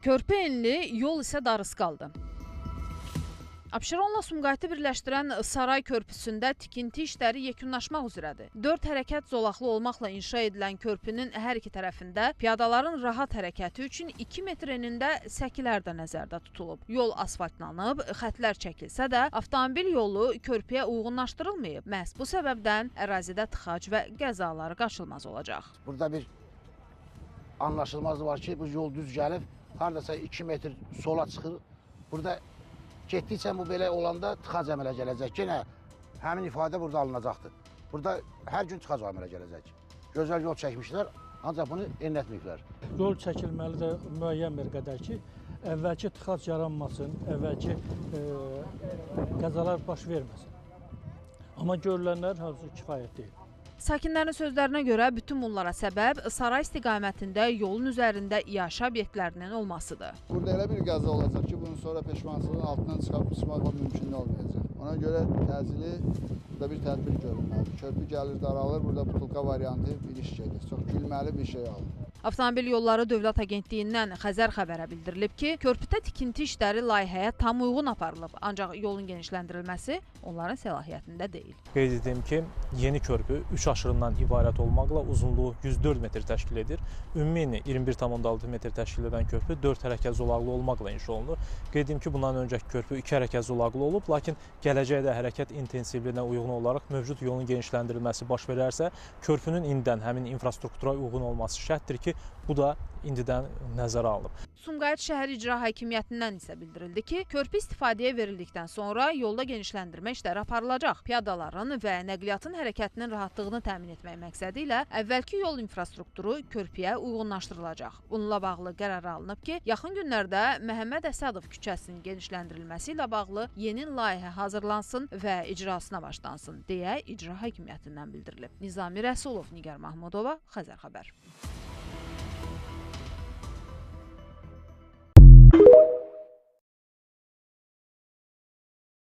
Körpü enli, yol isə darısı qaldı. Abşeronla Sumqayıtı birləşdirən Saray körpüsündə tikinti işləri yekunlaşmaq üzrədir. 4 hərəkət zolaqlı olmaqla inşa edilən körpünün hər iki tərəfində piyadaların rahat hərəkəti üçün 2 metr enində səkilər də nəzərdə tutulub. Yol asfaltlanıb, xətlər çəkilsə də avtomobil yolu körpüyə uyğunlaşdırılmayıb. Məhz bu səbəbdən ərazidə tıxac və qəzalar qaçılmaz olacaq. Burada bir anlaşılmazlık var ki, bu yol düz gəlib, haradasa 2 metr sola çıxır. Burada getdikcə bu belə olanda tıxac əmələ gələcək. Yenə həmin ifadə burada alınacaqdır. Burada hər gün tıxac əmələ gələcək. Gözəl yol çəkmişlər, ancaq bunu enlətməyiblər. Yol çəkilməli də müəyyən bir qədər ki, əvvəlki tıxac yaranmasın, əvvəlki qəzalar baş verməsin. Amma görülənlər həvzü kifayət deyil. Sakinlərin sözlərinə görə bütün bunlara səbəb Saray istiqamətində yolun üzərində iaşə obyektlərinin olmasıdır. Burada elə bir qəza olacaq ki, bunun sonra peşmançılığın altından çıxmaq mümkün olmayacaq. Ona görə təcili burada bir tədbir görülməlidir. Körpü gəlir, daralır, burada butulka variantı bir iş gedir. Çox gülməli bir şey alır. Avtomobil Yolları Dövlət Agentliyindən Xəzər xəbərə bildirilib ki, körpüdə tikinti işləri layihəyə tam uyğun aparılıb, ancaq yolun genişləndirilməsi onların səlahiyyətində deyil. Qeyd edim ki, yeni körpü 3 aşırımdan ibarət olmaqla uzunluğu 104 metr təşkil edir. Ümumi 21,6 metr təşkil edən körpü 4 hərəkət zolaqlı olmaqla inşa olunur. Qeyd edim ki, bundan öncəki körpü 2 hərəkət zolaqlı olub, lakin gələcəkdə hərəkət intensivliyinə uyğun olaraq mövcud yolun genişləndirilməsi baş verərsə, körpünün indidən həmin infrastruktura uyğun olması şərtdir ki, bu da indidən nəzərə alınıb. Sumqayıt şəhər icra hakimiyyətindən isə bildirildi ki, körpü istifadəyə verildikdən sonra yolda genişləndirmə işləri aparılacaq. Piyadaların və nəqliyyatın hərəkətinin rahatlığını təmin etmək məqsədi ilə əvvəlki yol infrastrukturu körpüyə uyğunlaşdırılacaq. Bununla bağlı qərar alınıb ki, yaxın günlərdə Məhəmməd Əsədov küçəsinin genişləndirilməsi ilə bağlı yeni layihə hazırlansın və icrasına başlansın, deyə icra hakimiyyətindən bildirilib. Nizami Rəsulov, Nigar Mahmudova, Xəzər xəbər.